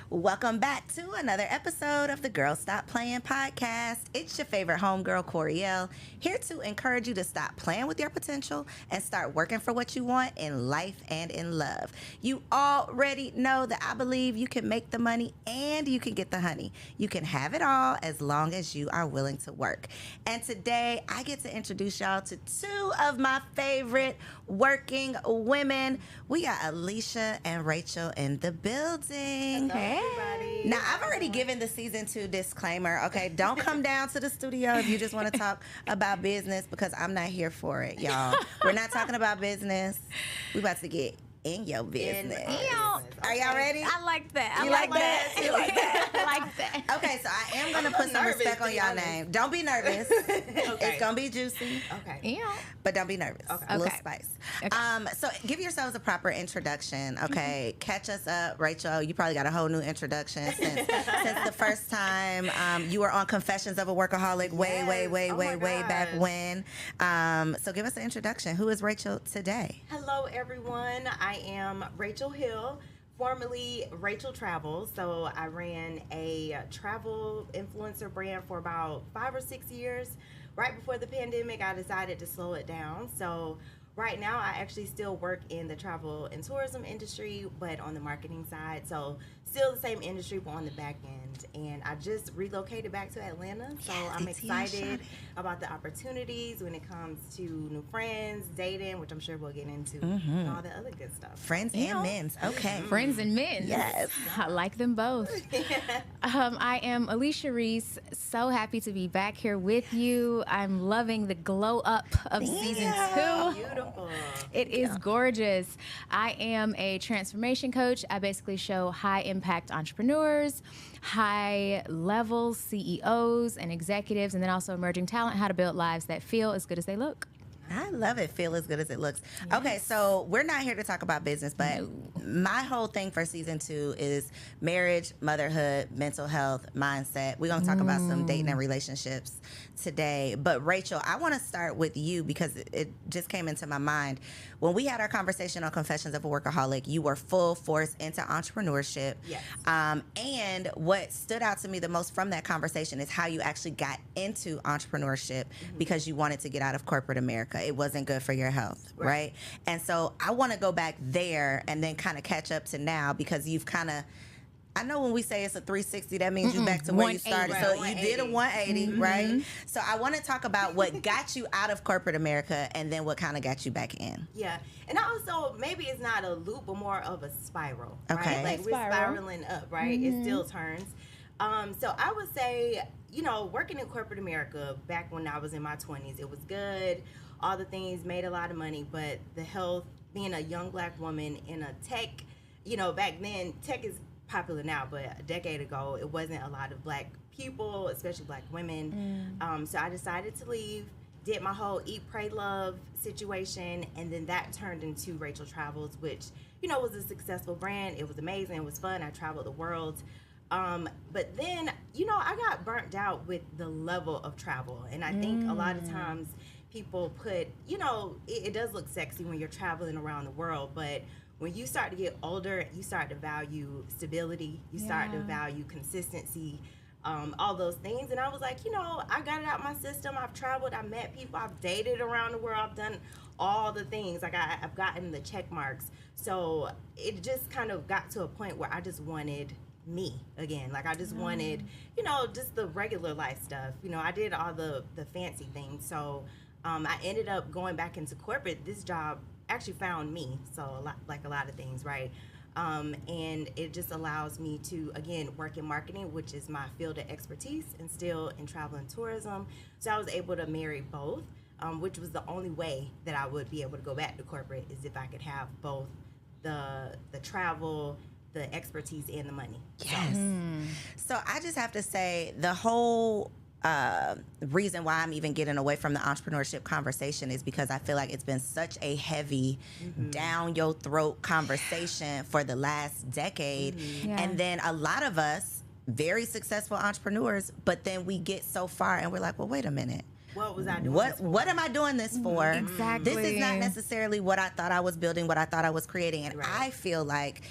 Welcome back to another episode of the Girl Stop Playing podcast. It's your favorite homegirl, Coriel, here to encourage you to stop playing with your potential and start working for what you want in life and in love. You already know that I believe you can make the money and you can get the honey. You can have it all as long as you are willing to work. And today, I get to introduce y'all to two of my favorite working women. We got Alicia and Rachel in the building. Hey, everybody. Now, I've already given the season 2 disclaimer, okay? Don't come down to the studio if you just want to talk about business because I'm not here for it, y'all. We're not talking about business. We about to get in your business. Are y'all ready? I like that. You like that? You like that? I like that. Okay, so I am going to put some respect on y'all name. Don't be nervous. It's going to be juicy. Okay. Yeah. But don't be nervous. Okay. A little Okay. spice. Okay. So give yourselves a proper introduction, okay? Catch us up. Rachel, you probably got a whole new introduction since the first time you were on Confessions of a Workaholic way back when. So give us an introduction. Who is Rachel today? Hello, everyone. I am Rachel Hill, formerly Rachel Travels. So I ran a travel influencer brand for about 5 or 6 years. Right before the pandemic, I decided to slow it down. So right now, I actually still work in the travel and tourism industry, but on the marketing side. So still the same industry, but on the back end. And I just relocated back to Atlanta. So I'm excited about the opportunities when it comes to new friends, dating, which I'm sure we'll get into, and all the other good stuff. Friends and men's. Okay. Friends and men. Yes. I like them both. I am Alicia Reese. So happy to be back here with you. I'm loving the glow up of season 2. Beautiful. It is gorgeous. I am a transformation coach. I basically show high impact entrepreneurs, high level CEOs and executives, and then also emerging talent how to build lives that feel as good as they look. I love it. Feel as good as it looks. Yes. Okay, so we're not here to talk about business, but my whole thing for season 2 is marriage, motherhood, mental health, mindset. We're going to talk about some dating and relationships today. But Rachel, I want to start with you because it just came into my mind. When we had our conversation on Confessions of a Workaholic, you were full force into entrepreneurship. Yes. And what stood out to me the most from that conversation is how you actually got into entrepreneurship because you wanted to get out of corporate America. It wasn't good for your health, right? And so I want to go back there and then kind of catch up to now because you've kind of, I know when we say it's a 360, that means you're back to where you started. Right, So 180. you did a 180, right? So I want to talk about what got you out of corporate America and then what kind of got you back in. Yeah, and also maybe it's not a loop, but more of a spiral, Okay. right? Like we're spiraling up, right? It still turns. So I would say, working in corporate America back when I was in my 20s, it was good. All the things, made a lot of money, but the health, being a young black woman in a tech, back then, tech is popular now, but a decade ago, it wasn't a lot of black people, especially black women. So I decided to leave, did my whole Eat, Pray, Love situation, and then that turned into Rachel Travels, which, was a successful brand. It was amazing. It was fun. I traveled the world. But then, I got burnt out with the level of travel. And I think a lot of times people put, it does look sexy when you're traveling around the world, but when you start to get older, you start to value stability, you start to value consistency, all those things. And I was like, I got it out my system. I've traveled, I've met people, I've dated around the world, I've done all the things. Like I've gotten the check marks. So it just kind of got to a point where I just wanted me again. Like I just wanted, just the regular life stuff. I did all the fancy things. So I ended up going back into corporate. This job actually found me. So a lot of things, right? And it just allows me to, again, work in marketing, which is my field of expertise, and still in travel and tourism. So I was able to marry both, which was the only way that I would be able to go back to corporate is if I could have both the travel, the expertise, and the money. Yes. So I just have to say the whole reason why I'm even getting away from the entrepreneurship conversation is because I feel like it's been such a heavy down your throat conversation for the last decade. And then a lot of us, very successful entrepreneurs, but then we get so far and we're like, well, wait a minute. What was I doing? What am I doing this for? Exactly. This is not necessarily what I thought I was building, what I thought I was creating. And I feel like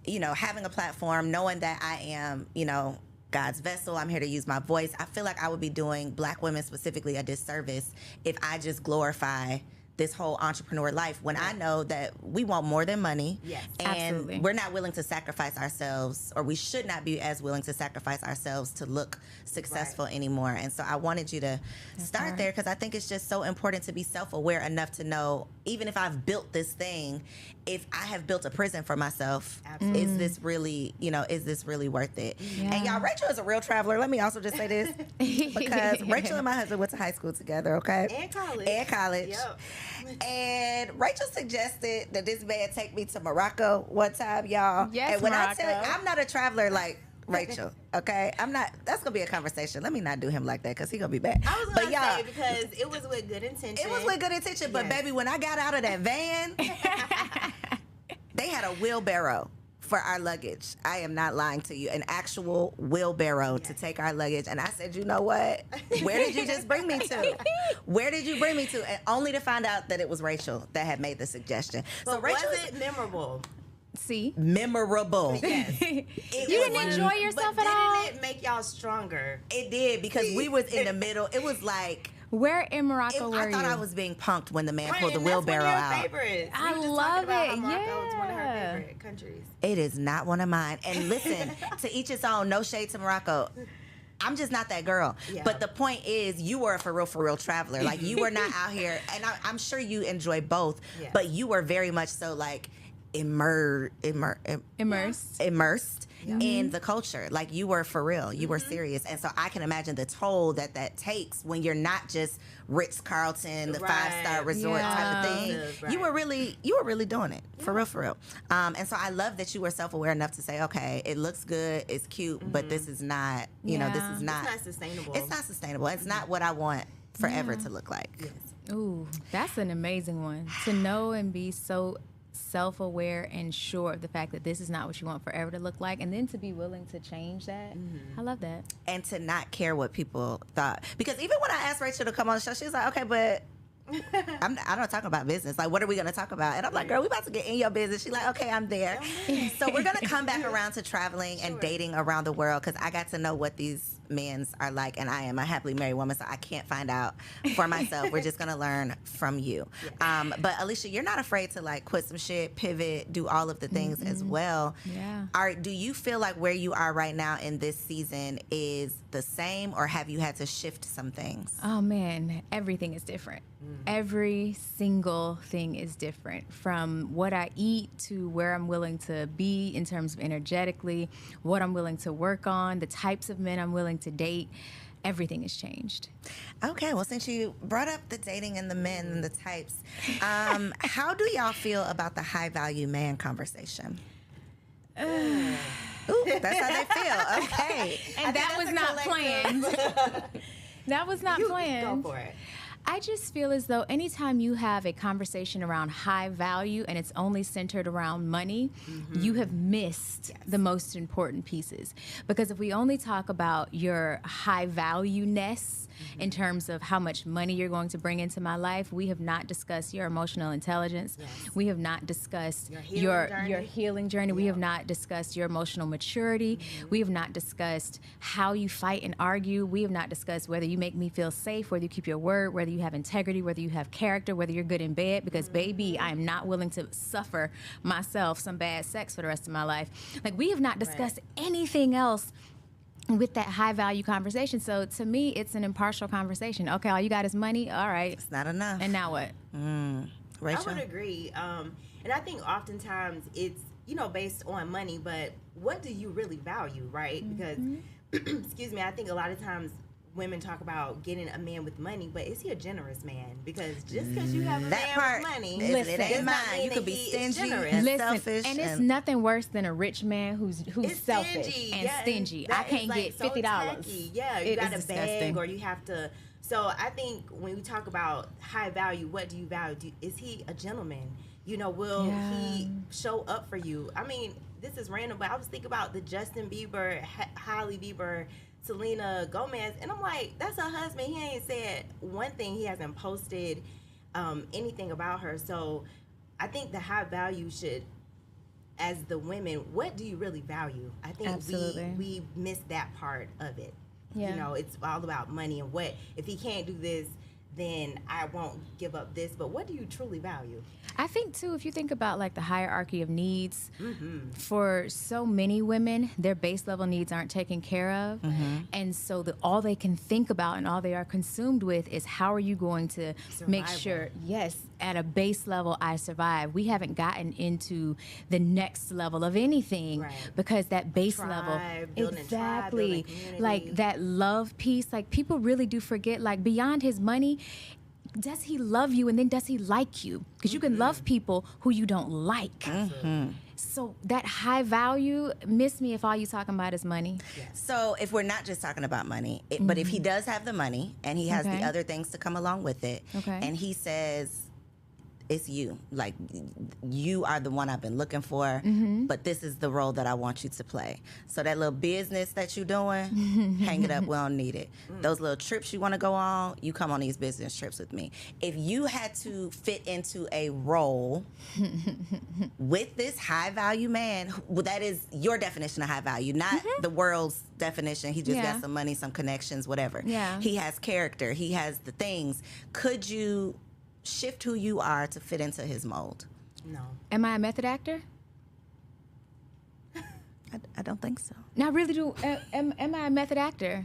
you know, having a platform, knowing that I am, you know, God's vessel, I'm here to use my voice. I feel like I would be doing Black women specifically a disservice if I just glorify this whole entrepreneur life when I know that we want more than money. Yes, and absolutely. we're not willing to sacrifice ourselves, or we should not be as willing to sacrifice ourselves to look successful anymore. And so I wanted you to start there because I think it's just so important to be self-aware enough to know, even if I've built this thing, if I have built a prison for myself, is this really, you know, is this really worth it? Yeah. And y'all, Rachel is a real traveler. Let me also just say this, because Rachel and my husband went to high school together, okay? And college. Yep. And Rachel suggested that this man take me to Morocco one time, y'all. Yes, and when I Morocco. tell you, I'm not a traveler like Rachel, okay? I'm not. That's gonna be a conversation. Let me not do him like that because he gonna be bad. I was gonna say, because it was with good intention. It was with good intention, but baby, when I got out of that van, they had a wheelbarrow for our luggage. I am not lying to you. An actual wheelbarrow to take our luggage. And I said, you know what? Where did you just bring me to? Where did you bring me to? And only to find out that it was Rachel that had made the suggestion. But so Rachel was it memorable? See? Memorable. Yes. You didn't enjoy yourself but at all? didn't it make y'all stronger? It did, because we was in the middle. It was like, Where in Morocco were I you? thought I was being punked when the man Right, pulled the and that's wheelbarrow one of out. your favorites. I We were just love talking about it, how Morocco is one of her yeah. favorite countries. It is not one of mine. And listen, to each its own, no shade to Morocco. I'm just not that girl. Yeah. But the point is, you were a for real traveler. Like, you were not out here, and I'm sure you enjoy both, Yeah. but you were very much so like immersed in the culture. Like, you were for real. You were serious. And so I can imagine the toll that takes when you're not just Ritz-Carlton, the 5-star resort type of thing. Right. You were really doing it for real. And so I love that you were self-aware enough to say, okay, it looks good, it's cute, but this is not, you know, this is not. It's not sustainable. It's not sustainable. It's not what I want forever to look like. Yes. Ooh, that's an amazing one. To know and be so self-aware and sure of the fact that this is not what you want forever to look like, and then to be willing to change that. I love that. And to not care what people thought. Because even when I asked Rachel to come on the show, she was like, okay, but I'm not talking about business. Like, what are we going to talk about? And I'm like, girl, we about to get in your business. She's like, okay, I'm there. So we're going to come back around to traveling and dating around the world, because I got to know what these men's are like, and I am a happily married woman, so I can't find out for myself. We're just going to learn from you. But Alicia, you're not afraid to like quit some shit, pivot, do all of the things as well. Yeah. Do you feel like where you are right now in this season is the same, or have you had to shift some things? Oh man, everything is different. Every single thing is different, from what I eat to where I'm willing to be in terms of energetically, what I'm willing to work on, the types of men I'm willing to date. Everything has changed. Okay, well, since you brought up the dating and the men and the types, how do y'all feel about the high value man conversation? Ooh, that's how they feel. Okay. And that was not planned. That was not planned. Go for it. I just feel as though anytime you have a conversation around high value and it's only centered around money, you have missed the most important pieces. Because if we only talk about your high value-ness in terms of how much money you're going to bring into my life, we have not discussed your emotional intelligence. We have not discussed your healing journey. We have not discussed your emotional maturity. We have not discussed how you fight and argue. We have not discussed whether you make me feel safe, whether you keep your word, whether you have integrity, whether you have character, whether you're good in bed, because baby, I am not willing to suffer myself some bad sex for the rest of my life. Like, we have not discussed anything else with that high value conversation. So to me, it's an impartial conversation. Okay, all you got is money. All right. It's not enough. And now what? Rachel? I would agree. And I think oftentimes it's, based on money, but what do you really value, right? Because, excuse me, I think a lot of times women talk about getting a man with money, but is he a generous man? Because just because you have a man with money, it ain't mine. You could be stingy and selfish. And it's nothing worse than a rich man who's selfish stingy. and stingy. I can't get $50. Yeah, you got to disgusting. beg, or you have to. So I think when we talk about high value, what do you value? Is he a gentleman? Will he show up for you? I mean, this is random, but I was thinking about the Justin Bieber, Hailey Bieber, Selena Gomez, and I'm like, that's her husband. He ain't said one thing. He hasn't posted anything about her. So I think the high value should as the women, what do you really value? I think Absolutely. we miss that part of it. Yeah. You know, it's all about money and what, if he can't do this, then I won't give up this. But what do you truly value? I think too, if you think about like the hierarchy of needs, for so many women, their base level needs aren't taken care of, and so all they can think about and all they are consumed with is how are you going to make Survival. sure, yes, at a base level I survive. We haven't gotten into the next level of anything Right. because that base Tribe, level, building a tribe, building community. like that love piece, like people really do forget, like beyond his money. Does he love you, and then does he like you? Because you can love people who you don't like. So that high value, miss me if all you talking about is money. So if we're not just talking about money, but if he does have the money and he has Okay. the other things to come along with it, Okay. and he says, it's you, like you are the one I've been looking for, but this is the role that I want you to play. So that little business that you're doing, hang it up, we don't need it. Those little trips you want to go on, you come on these business trips with me. If you had to fit into a role with this high value man, that is your definition of high value, not the world's definition. He just Yeah. got some money, some connections, whatever. Yeah. He has character, he has the things. Could you shift who you are to fit into his mold? No. Am I a method actor? I don't think so. No, I really do. Am I a method actor?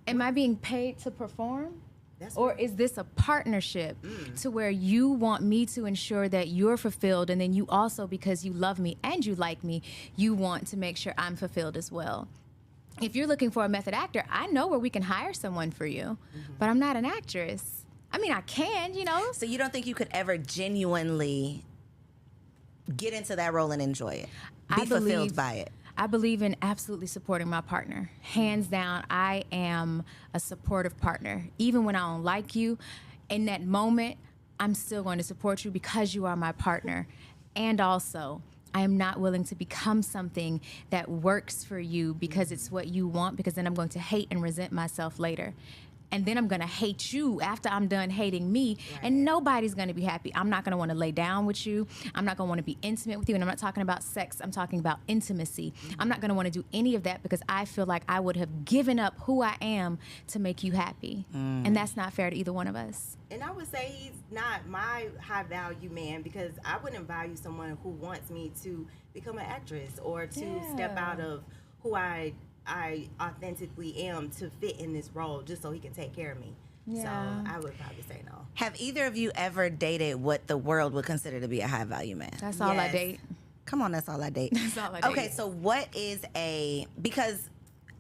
Am I being paid to perform? That's Or is this a partnership to where you want me to ensure that you're fulfilled, and then you also, because you love me and you like me, you want to make sure I'm fulfilled as well? If you're looking for a method actor, I know where we can hire someone for you, but I'm not an actress. I mean, I can, you know. So you don't think you could ever genuinely get into that role and enjoy it? Be fulfilled by it? I believe in absolutely supporting my partner. Hands down, I am a supportive partner. Even when I don't like you, in that moment, I'm still going to support you because you are my partner. And also, I am not willing to become something that works for you because it's what you want, because then I'm going to hate and resent myself later. And then I'm going to hate you after I'm done hating me, and nobody's going to be happy. I'm not going to want to lay down with you. I'm not going to want to be intimate with you. And I'm not talking about sex. I'm talking about intimacy. I'm not going to want to do any of that because I feel like I would have given up who I am to make you happy. And that's not fair to either one of us. And I would say he's not my high value man, because I wouldn't value someone who wants me to become an actress or to step out of who I authentically am to fit in this role just so he can take care of me. Yeah. So I would probably say no. Have either of you ever dated what the world would consider to be a high value man? That's all I Yes. date. Come on, that's all I date. That's all I date. Okay, so what is because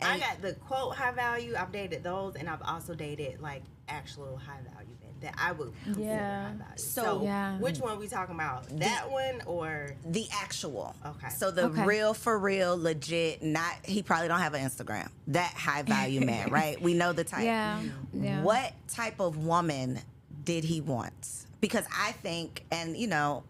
I got the quote high value. I've dated those, and I've also dated like actual high value men that I would consider Yeah. high value. So, Yeah. which one are we talking about? That one or the actual. Okay. So the Okay. real for real, legit, not he probably don't have an Instagram. That high value man, right? We know the type. Yeah. Yeah. What type of woman did he want? Because I think, and you know,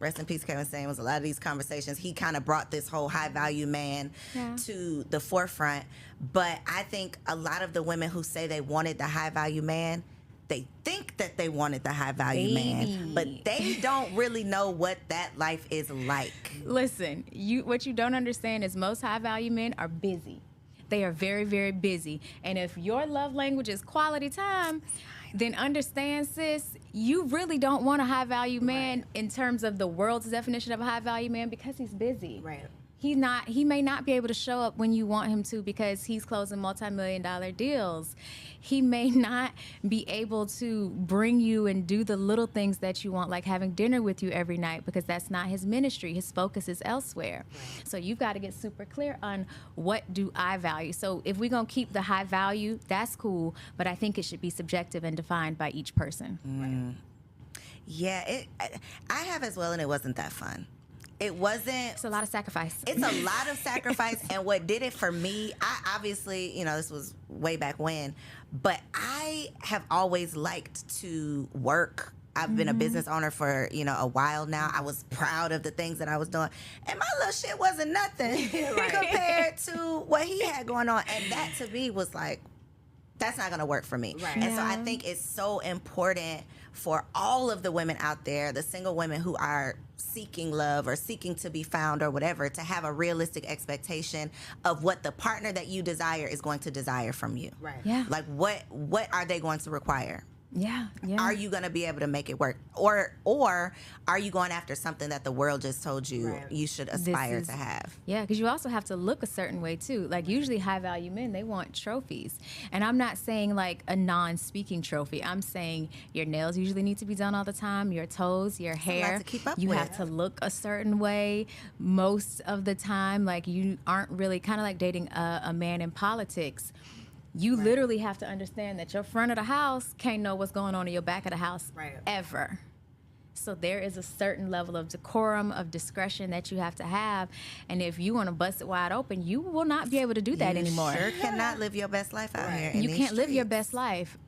rest in peace, Kevin saying was a lot of these conversations. He kind of brought this whole high value man Yeah. to the forefront. But I think a lot of the women who say they wanted the high value man, they think that they wanted the high value man, but they don't really know what that life is like. Listen, what you don't understand is most high value men are busy. They are very, very busy. And if your love language is quality time, then understand, sis, you really don't want a high value man in terms of the world's definition of a high value man, because he's busy. right. He may not be able to show up when you want him to because he's closing multi-million-dollar deals. He may not be able to bring you and do the little things that you want, like having dinner with you every night, because that's not his ministry. His focus is elsewhere. So you've got to get super clear on what do I value. So if we're going to keep the high value, that's cool, but I think it should be subjective and defined by each person. Yeah, I have as well, and it wasn't that fun. It wasn't. It's a lot of sacrifice. It's a lot of sacrifice, and what did it for me, I obviously, you know, this was way back when, but I have always liked to work. I've been a business owner for, you know, a while now. I was proud of the things that I was doing, and my little shit wasn't nothing compared to what he had going on, and that to me was like, that's not going to work for me. Right. And so I think it's so important for all of the women out there, the single women who are seeking love or seeking to be found or whatever, to have a realistic expectation of what the partner that you desire is going to desire from you. Right. Yeah. Like what are they going to require? Yeah. Are you going to be able to make it work, or are you going after something that the world just told you you should aspire to have? Yeah, because you also have to look a certain way too. Like usually high value men, they want trophies, and I'm not saying like a non-speaking trophy. I'm saying your nails usually need to be done all the time, your toes, your hair. To keep up you with. have to look a certain way most of the time. Like you aren't really, kind of like dating a man in politics. You literally have to understand that your front of the house can't know what's going on in your back of the house ever. So there is a certain level of decorum, of discretion that you have to have. And if you want to bust it wide open, you will not be able to do that anymore. You sure cannot live your best life out here. You can't live your best life.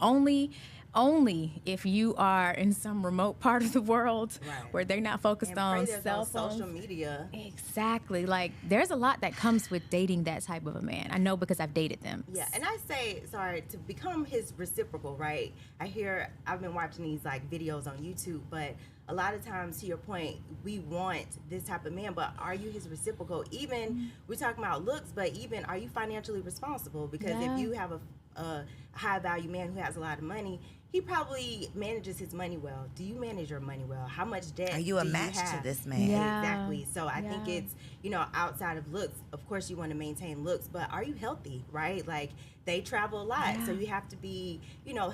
Only if you are in some remote part of the world where they're not focused on cell phones. Social media. Exactly. Like, there's a lot that comes with dating that type of a man. I know because I've dated them. Yeah, and I say, to become his reciprocal, right? I've been watching these like videos on YouTube, but a lot of times, to your point, we want this type of man, but are you his reciprocal? Even, we're talking about looks, but even, are you financially responsible? Because if you have a high value man who has a lot of money, he probably manages his money well. Do you manage your money well? How much debt are you a do match you have? to this man? Yeah. Exactly. So I think it's, outside of looks, of course you want to maintain looks, but are you healthy, right? Like, they travel a lot, so you have to be,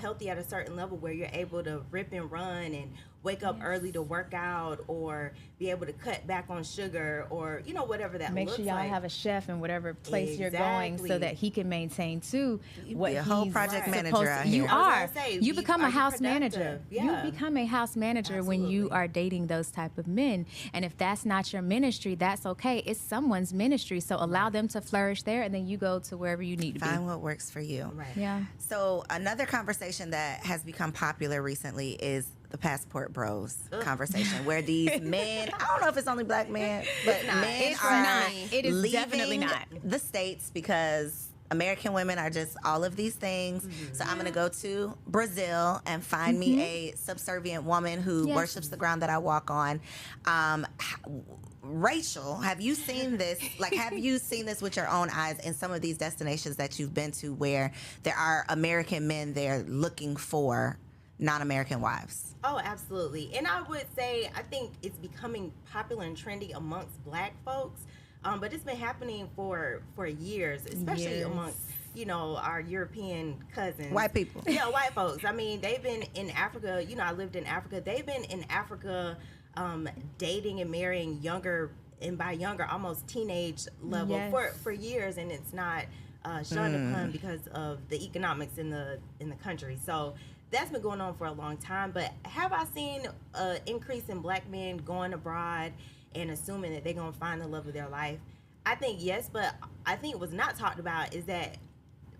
healthy at a certain level where you're able to rip and run and wake up early to work out, or be able to cut back on sugar, or whatever that Make looks sure y'all like. have a chef in whatever place you're going, so that he can maintain too what be a he's whole project manager out You here. are. Say, You become a house productive? manager. Yeah. You become a house manager when you are dating those type of men. And if that's not your ministry, that's okay. It's someone's ministry, so allow them to flourish there, and then you go to wherever you need to be. Find what works for you. Right. Yeah. So another conversation that has become popular recently is the passport bros conversation, where these men, I don't know if it's only black men, but men It's are not. It is leaving definitely not. the States because American women are just all of these things. So I'm going to go to Brazil and find me a subservient woman who worships the ground that I walk on. Rachel, have you seen this? Like, have you seen this with your own eyes in some of these destinations that you've been to, where there are American men there looking for non-American wives? Oh, absolutely. And I would say, I think it's becoming popular and trendy amongst black folks, but it's been happening for years, especially amongst our European cousins. White people. Yeah, white folks. I mean, they've been in Africa. I lived in Africa. They've been in Africa dating and marrying younger, and by younger, almost teenage level for years, and it's not shunned upon because of the economics in the country. So that's been going on for a long time. But have I seen an increase in black men going abroad and assuming that they're going to find the love of their life? I think yes, but I think what's not talked about is that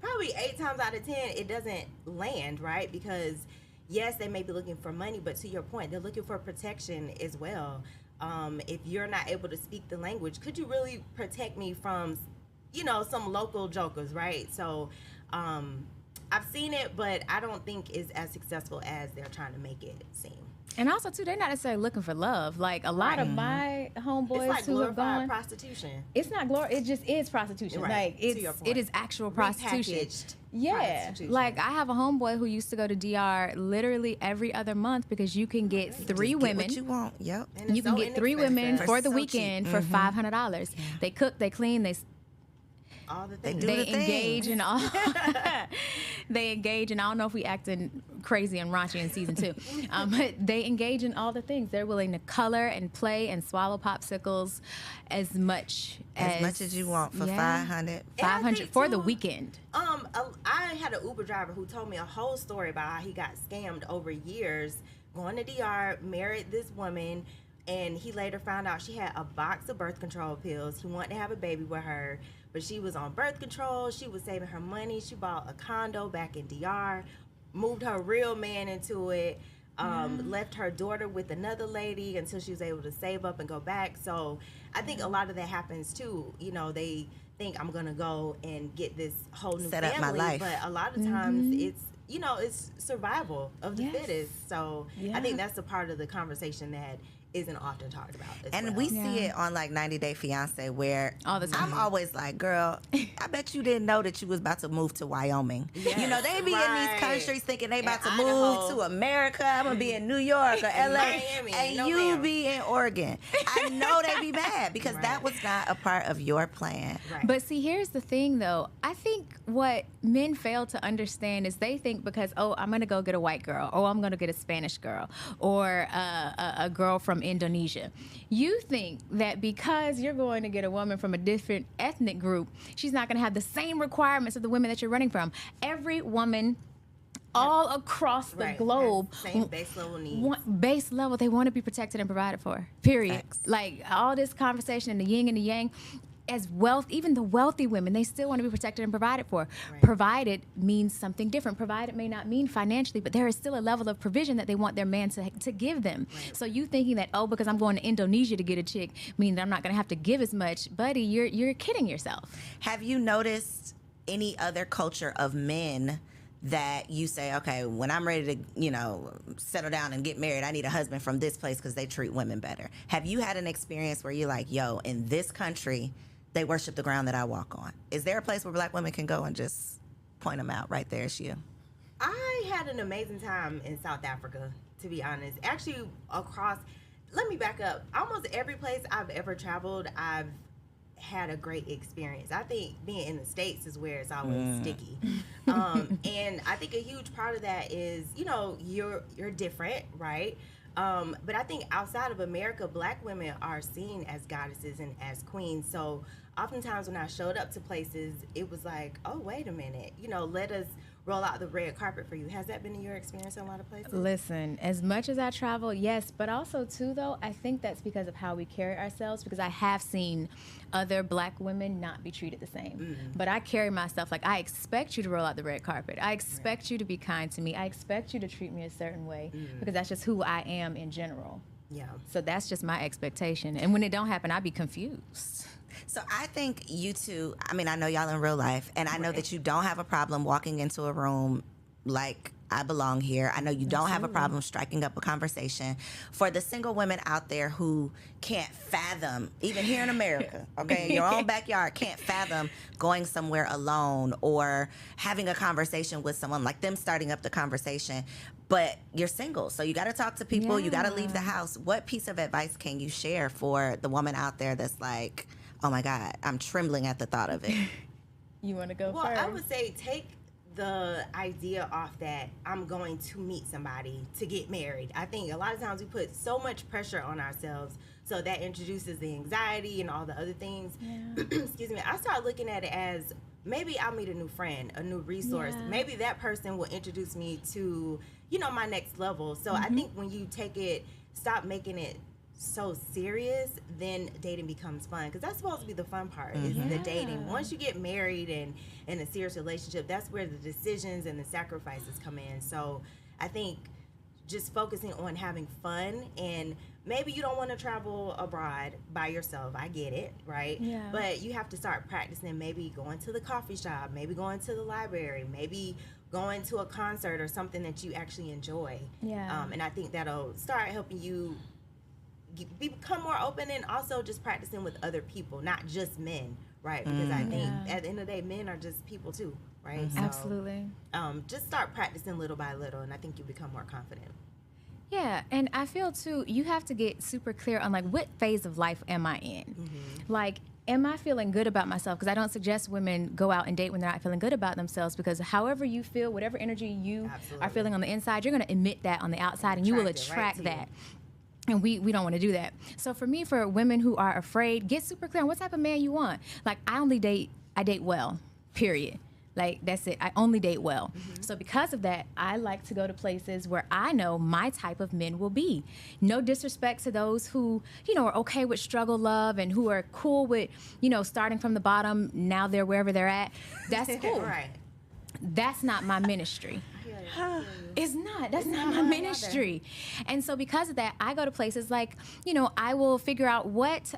probably 8 times out of 10 it doesn't land, right? Because yes, they may be looking for money, but to your point, they're looking for protection as well. If you're not able to speak the language, could you really protect me from, some local jokers, right? So I've seen it, but I don't think it's as successful as they're trying to make it seem. And also, too, they're not necessarily looking for love. Like, a lot of my homeboys it's like who have glorified gone... prostitution. It's not it just is prostitution. Right. Like, it is actual prostitution. Repackaged prostitution. Like, I have a homeboy who used to go to DR literally every other month, because you can get 3 women. Get what you want. Yep. And it's You can so get 3 women inexpensive. for the So weekend cheap. for $500. They cook, they clean, All the things. do they the things. engage in all. They engage, and I don't know if we acting crazy and raunchy in season 2, but they engage in all the things. They're willing to color and play and swallow popsicles as much as you want for 500. 500 for the weekend. I had an Uber driver who told me a whole story about how he got scammed over years, going to DR, married this woman, and he later found out she had a box of birth control pills. He wanted to have a baby with her, but she was on birth control. She was saving her money. She bought a condo back in DR, moved her real man into it, left her daughter with another lady until she was able to save up and go back. So I think a lot of that happens too. They think I'm gonna go and get this whole new Set family, up my life. but a lot of times it's it's survival of the fittest. So I think that's a part of the conversation that isn't often talked about as And well. we see it on like 90 Day Fiance where All the time. I'm always like, girl, I bet you didn't know that you was about to move to Wyoming. Yes, You know, they be in right. these countries thinking they about to And move Idaho. to America. I'm going to be in New York or LA. Miami. And No, you ma'am. be in Oregon. I know they be mad because Right. that was not a part of your plan. Right. But see, here's the thing, though. I think what men fail to understand is they think because, oh, I'm going to go get a white girl, or I'm going to get a Spanish girl, or a girl from Indonesia. You think that because you're going to get a woman from a different ethnic group, she's not going to have the same requirements of the women that you're running from. Every woman all across the Right. globe, Has same base level needs. base level, they want to be protected and provided for. Period. Facts. Like all this conversation and the yin and the yang, as wealth, even the wealthy women, they still want to be protected and provided for. Right. Provided means something different. Provided may not mean financially, but there is still a level of provision that they want their man to give them. Right. So you thinking that, oh, because I'm going to Indonesia to get a chick, means that I'm not going to have to give as much, buddy, you're kidding yourself. Have you noticed any other culture of men that you say, okay, when I'm ready to, you know, settle down and get married, I need a husband from this place because they treat women better? Have you had an experience where you're like, yo, in this country, they worship the ground that I walk on? Is there a place where black women can go and just point them out right there? It's you. I had an amazing time in South Africa, to be honest. Actually, let me back up. Almost every place I've ever traveled, I've had a great experience. I think being in the States is where it's always sticky. And I think a huge part of that is, you know, you're different, right? But I think outside of America, black women are seen as goddesses and as queens. So oftentimes when I showed up to places, it was like, oh, wait a minute, you know, let us roll out the red carpet for you. Has that been your experience in a lot of places? Listen, as much as I travel, yes, but also too, though, I think that's because of how we carry ourselves, because I have seen other black women not be treated the same. But I carry myself like I expect you to roll out the red carpet. I expect you to be kind to me. I expect you to treat me a certain way because that's just who I am in general. Yeah. So that's just my expectation. And when it don't happen, I be confused. So I think you two, I mean, I know y'all in real life, and I know that you don't have a problem walking into a room like I belong here. I know you don't have a problem striking up a conversation. For the single women out there who can't fathom, even here in America, okay, in your own backyard, can't fathom going somewhere alone or having a conversation with someone, like them starting up the conversation, but you're single, so you got to talk to people, you got to leave the house. What piece of advice can you share for the woman out there that's like, oh my God, I'm trembling at the thought of it? You want to go Well, first? I would say take the idea off that I'm going to meet somebody to get married. I think a lot of times we put so much pressure on ourselves, so that introduces the anxiety and all the other things. Excuse me. I start looking at it as maybe I'll meet a new friend, a new resource. Yeah. Maybe that person will introduce me to, you know, my next level. So I think when you stop making it so serious, then dating becomes fun, because that's supposed to be the fun part, is the dating. Once you get married and in a serious relationship, that's where the decisions and the sacrifices come in. So I think just focusing on having fun, and maybe you don't want to travel abroad by yourself, I get it, right? Yeah. But you have to start practicing, maybe going to the coffee shop, maybe going to the library, maybe going to a concert or something that you actually enjoy. And I think that'll start helping you become more open, and also just practicing with other people, not just men, right? Because I think at the end of the day, men are just people too, right? So, Absolutely. just start practicing little by little, and I think you become more confident. Yeah, and I feel too, you have to get super clear on like what phase of life am I in? Like, am I feeling good about myself? Because I don't suggest women go out and date when they're not feeling good about themselves, because however you feel, whatever energy you are feeling on the inside, you're going to emit that on the outside, and you will attract that. And we don't want to do that. So for me, for women who are afraid, get super clear on what type of man you want. Like, I date well, period. Like, that's it. I only date well. So because of that, I like to go to places where I know my type of men will be. No disrespect to those who, you know, are okay with struggle love and who are cool with, you know, starting from the bottom, now they're wherever they're at. That's cool. Right. That's not my ministry. It's not. That's not my ministry. And so because of that, I go to places like, I will figure out what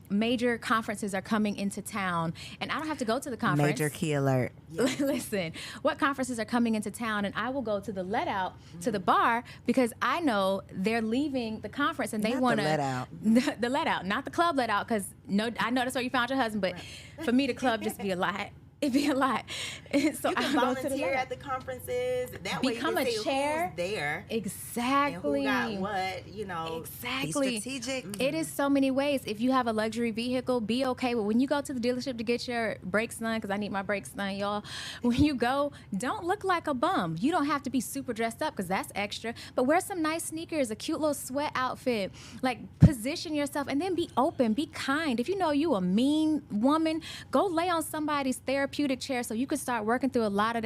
major conferences are coming into town. And I don't have to go to the conference. Major key alert. Listen, what conferences are coming into town, and I will go to the let out, to the bar, because I know they're leaving the conference and they want to. Let out. The let out, not the club let out, because I know that's where you found your husband, but for me, the club just be a lot. It'd be a lot. So you can volunteer at the conferences. That way become you can a see chair. who's there. Exactly. And who got what, Exactly. Be strategic. It is so many ways. If you have a luxury vehicle, be okay. But when you go to the dealership to get your brakes done, because I need my brakes done, y'all. When you go, don't look like a bum. You don't have to be super dressed up, because that's extra. But wear some nice sneakers, a cute little sweat outfit. Like, position yourself, and then be open, be kind. If you know you a mean woman, go lay on somebody's therapeutic chair so you can start working through a lot of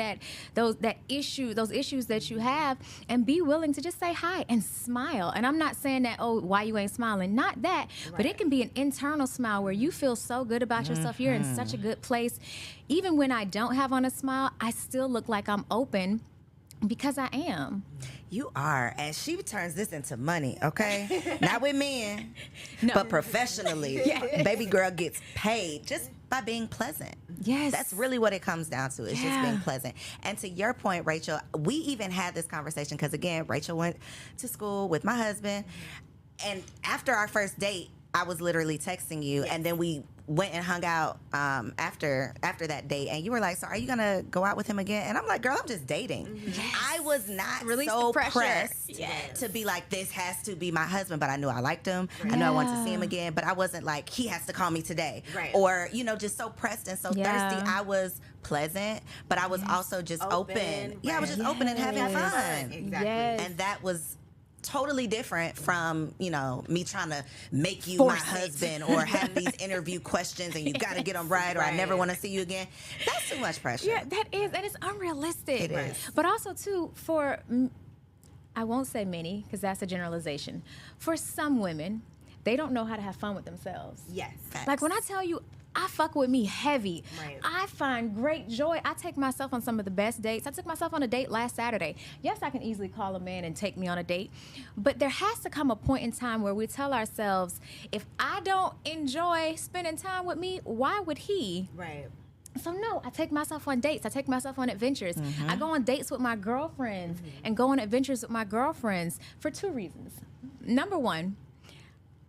those issues that you have, and be willing to just say hi and smile. And I'm not saying that, oh, why you ain't smiling? Not that, but it can be an internal smile where you feel so good about yourself. You're in such a good place. Even when I don't have on a smile, I still look like I'm open, because I am. You are, and she turns this into money, okay? Not with men, No. but professionally. Yes. Baby girl gets paid just by being pleasant. Yes. That's really what it comes down to. It's just being pleasant. And to your point, Rachel, we even had this conversation because, again, Rachel went to school with my husband. And after our first date, I was literally texting you, and then we went and hung out after that date, and you were like, so are you gonna go out with him again? And I'm like, girl, I'm just dating. Yes. I was not Release so the pressure. pressed to be like, this has to be my husband, but I knew I liked him. I knew I wanted to see him again, but I wasn't like, he has to call me today. Or, just so pressed and so thirsty. I was pleasant, but I was also just open. Yeah, I was just open and having fun. Exactly. Yes. And that was totally different from, me trying to make you Force my it. husband or have these interview questions and you got to get them right, or I never want to see you again. That's too much pressure. Yeah, that is unrealistic. It is. But also, too, I won't say many, because that's a generalization. For some women, they don't know how to have fun with themselves. Yes. Facts. Like, when I tell you, I fuck with me heavy. Right. I find great joy. I take myself on some of the best dates. I took myself on a date last Saturday. Yes, I can easily call a man and take me on a date, but there has to come a point in time where we tell ourselves, if I don't enjoy spending time with me, why would he? Right. So no, I take myself on dates. I take myself on adventures. I go on dates with my girlfriends and go on adventures with my girlfriends for two reasons. Number one,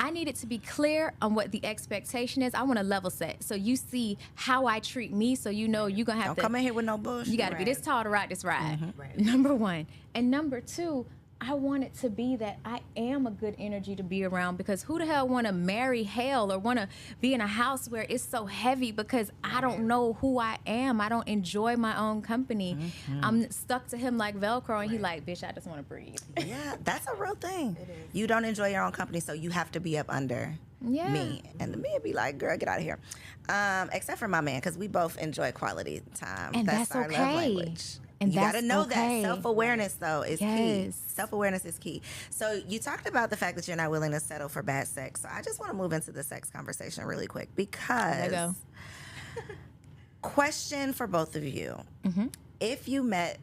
I need it to be clear on what the expectation is. I want to level set. So you see how I treat me, so you know you're going to have Don't to come in here with no bullshit. you got to be this tall to ride this ride. Right. Number one. And number two, I want it to be that I am a good energy to be around, because who the hell want to marry hell or want to be in a house where it's so heavy because I don't know who I am. I don't enjoy my own company. I'm stuck to him like Velcro, and he like, bitch, I just want to breathe. Yeah, that's a real thing. It is. You don't enjoy your own company, so you have to be up under Yeah. me. And the man be like, girl, get out of here. Except for my man, because we both enjoy quality time. And that's our love okay. language. And you got to that's know okay. that. Self-awareness, though, is key. Yes. Self-awareness is key. So you talked about the fact that you're not willing to settle for bad sex. So I just want to move into the sex conversation really quick, because go. question for both of you. If you met,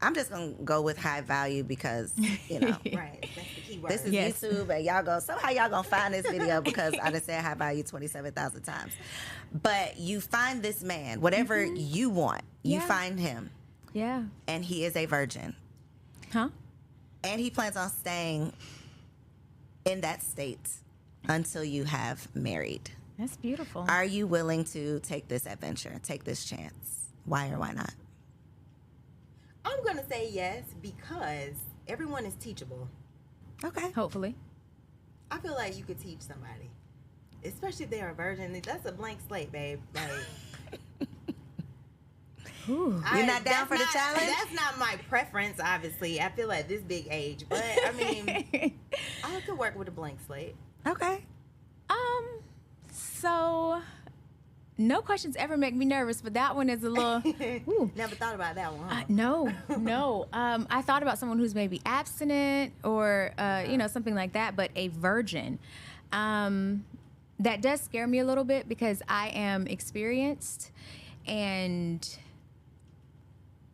I'm just going to go with high value because, Right. That's the key word. this is Yes. YouTube, and y'all go, somehow y'all gonna find this video because I done said high value 27,000 times. But you find this man, whatever you want, you Yeah. find him, Yeah. and he is a virgin, Huh? and he plans on staying in that state until you have married. That's beautiful. Are you willing to take this adventure, take this chance? Why or why not? I'm going to say yes, because everyone is teachable. Okay. Hopefully. I feel like you could teach somebody, especially if they're a virgin. That's a blank slate, babe. Like, Ooh. You're not down for the challenge? That's not my preference, obviously. I feel at this big age, but I mean, I could work with a blank slate. Okay. So no questions ever make me nervous, but that one is a little. Ooh. Never thought about that one. Huh? No. I thought about someone who's maybe abstinent or, something like that, but a virgin. That does scare me a little bit because I am experienced, and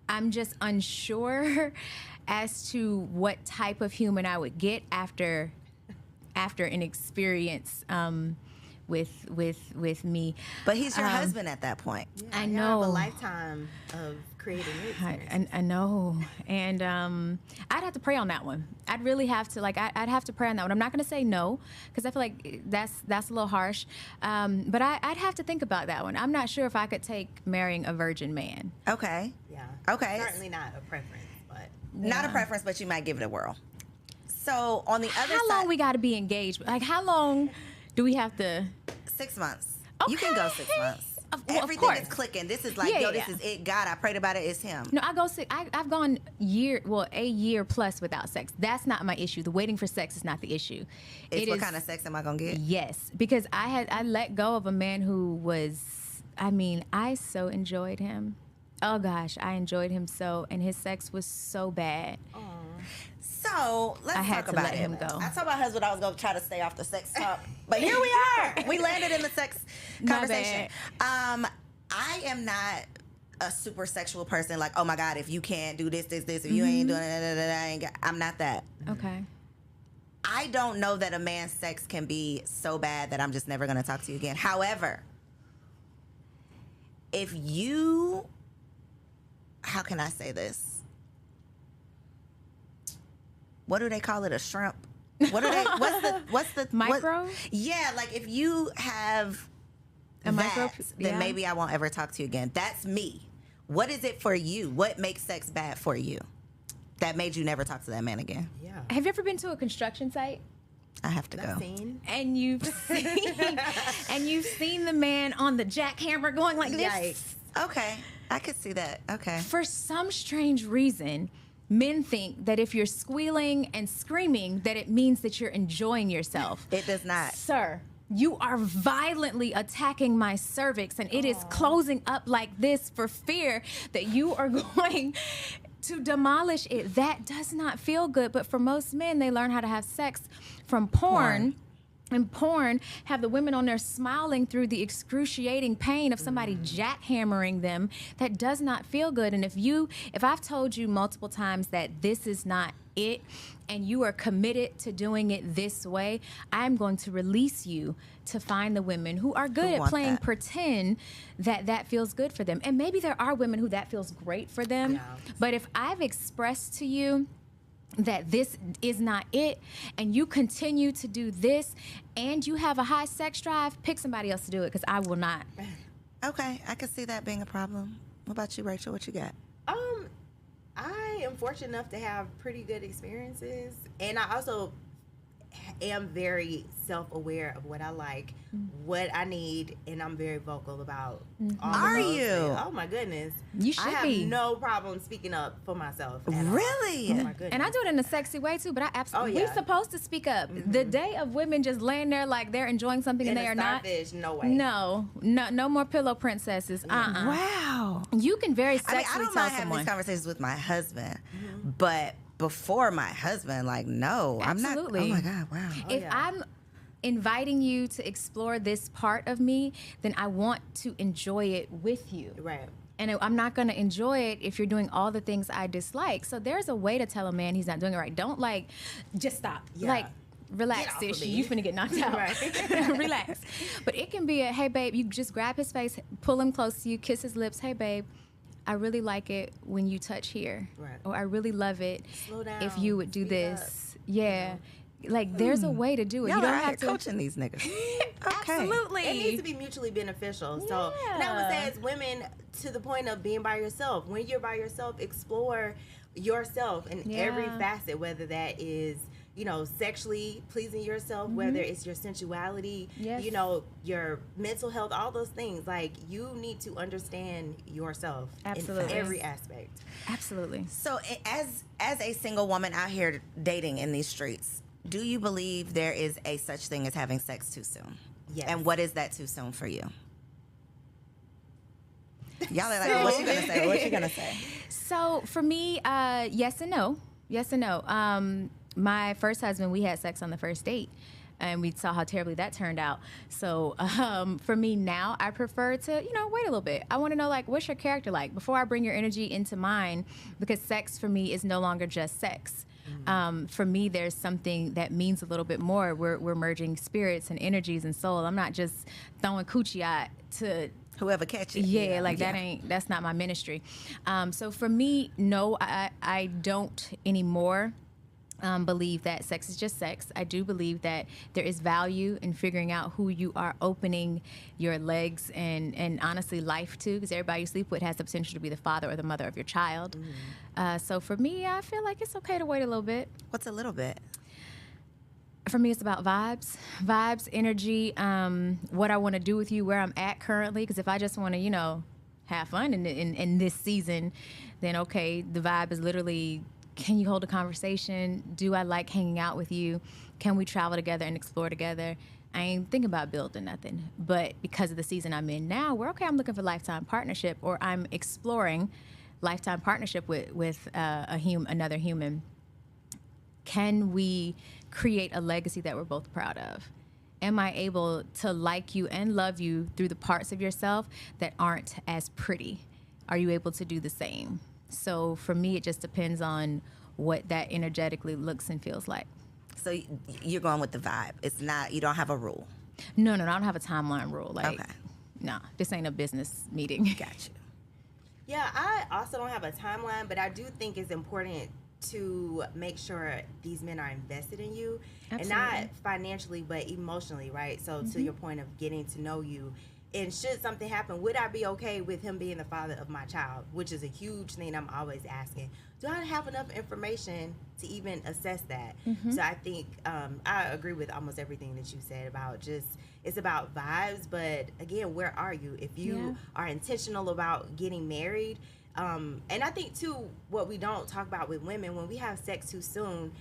I'm just unsure as to what type of human I would get after an experience with me. But he's your husband at that point. Yeah, I you know. have a lifetime of creating new experiences. I know, and I'd have to pray on that one. I'd really have to I'd have to pray on that one. I'm not going to say no because I feel like that's a little harsh, but I'd have to think about that one. I'm not sure if I could take marrying a virgin man. Okay. Yeah. Okay. Certainly not a preference, but Not a preference, but you might give it a whirl. So on the other How side, long we got to be engaged? Like how long do we have to? 6 months. You can go 6 months. Of Everything course. is clicking. This is like, Yeah, this yeah. is it. God, I prayed about it. It's him. No, I've gone a year plus without sex. That's not my issue. The waiting for sex is not the issue. It's what kind of sex am I gonna get? Yes, because I let go of a man who was, I so enjoyed him. Oh gosh, I enjoyed him so, and his sex was so bad. So let's I had talk to about let it. him go. I told my husband I was gonna try to stay off the sex talk, but here we are. We landed in the sex My conversation. I am not a super sexual person. Like, oh my God, if you can't do this, if you ain't doing it, I'm not that. Okay. I don't know that a man's sex can be so bad that I'm just never gonna talk to you again. However, if you, how can I say this? What do they call it? A shrimp? What do they? What's the Micro? Yeah, like if you have A micro, then yeah. maybe I won't ever talk to you again. That's me. What is it for you? What makes sex bad for you? That made you never talk to that man again? yeah. Have you ever been to a construction site? I have to go. I've seen. And you've seen the man on the jackhammer going like this. Yikes. Okay, I could see that. Okay. For some strange reason, men think that if you're squealing and screaming, that it means that you're enjoying yourself. It does not. Sir, you are violently attacking my cervix, and it is closing up like this for fear that you are going to demolish it. That does not feel good. But for most men, they learn how to have sex from porn. And porn have the women on there smiling through the excruciating pain of somebody jackhammering them. That does not feel good. And if I've told you multiple times that this is not it, and you are committed to doing it this way, I'm going to release you to find the women who are good at playing pretend that feels good for them. And maybe there are women who that feels great for them. Yeah. But if I've expressed to you that this is not it, and you continue to do this, and you have a high sex drive, pick somebody else to do it, because I will not. Okay, I can see that being a problem. What about you, Rachel? What you got? I am fortunate enough to have pretty good experiences, and I also am very self-aware of what I like, what I need, and I'm very vocal about all of Are those you? things. Oh my goodness. You should I have be. no problem speaking up for myself. at all. Really? Oh my goodness. And I do it in a sexy way too, but I absolutely, yeah. we're supposed to speak up. The day of women just laying there like they're enjoying something and In they a are not. starfish, no way. No more pillow princesses. Wow. You can very I sexually mean, I don't tell mind having someone. these conversations with my husband, but before my husband, like, no, Absolutely. I'm not. Oh my God, wow. If yeah. I'm inviting you to explore this part of me, then I want to enjoy it with you. Right. And I'm not going to enjoy it if you're doing all the things I dislike. So there's a way to tell a man he's not doing it right. Don't just stop. Yeah. Relax, Get off sis. of me. You finna get knocked out. Right. Relax. But it can be a, hey, babe, you just grab his face, pull him close to you, kiss his lips. Hey, babe, I really like it when you touch here. Right. Or I really love it Slow down. if you would do Speed this. Yeah. Like, there's a way to do it. Y'all You don't are out have here to. coaching these niggas. Okay. Absolutely. It needs to be mutually beneficial. So, and I would say as women, to the point of being by yourself, when you're by yourself, explore yourself in every Yeah. facet, whether that is, sexually pleasing yourself, whether it's your sensuality, Yes. your mental health, all those things. Like, you need to understand yourself Absolutely. in every aspect. Absolutely. So, as a single woman out here dating in these streets, do you believe there is a such thing as having sex too soon? Yes. And what is that too soon for you? Y'all are like, what you gonna say? What you gonna say? So for me, yes and no. Yes and no. My first husband, we had sex on the first date. and we saw how terribly that turned out. So for me now, I prefer to, wait a little bit. I want to know, like, what's your character like before I bring your energy into mine, because sex for me is no longer just sex. For me, there's something that means a little bit more. We're merging spirits and energies and soul. I'm not just throwing coochie out to whoever catches it. Yeah, that's not my ministry. So for me, no, I don't anymore believe that sex is just sex. I do believe that there is value in figuring out who you are opening your legs and honestly life to, because everybody you sleep with has the potential to be the father or the mother of your child. So for me, I feel like it's okay to wait a little bit. What's a little bit? For me, it's about vibes, energy, what I want to do with you, where I'm at currently. Because if I just want to, have fun in this season, then okay, the vibe is literally, can you hold a conversation? Do I like hanging out with you? Can we travel together and explore together? I ain't thinking about building nothing. But because of the season I'm in now, I'm looking for lifetime partnership, or I'm exploring lifetime partnership with another human. Can we create a legacy that we're both proud of? Am I able to like you and love you through the parts of yourself that aren't as pretty? Are you able to do the same? So for me, it just depends on what that energetically looks and feels like. So you're going with the vibe. It's not, you don't have a rule. No, I don't have a timeline rule. Like, okay. No, this ain't a business meeting. Gotcha. Yeah, I also don't have a timeline, but I do think it's important to make sure these men are invested in you. Absolutely. And not financially, but emotionally, right? So to your point of getting to know you, and should something happen, would I be okay with him being the father of my child? Which is a huge thing I'm always asking. Do I have enough information to even assess that? So I think I agree with almost everything that you said about just, it's about vibes, but again, where are you? If you are intentional about getting married, and I think too, what we don't talk about with women, when we have sex too soon,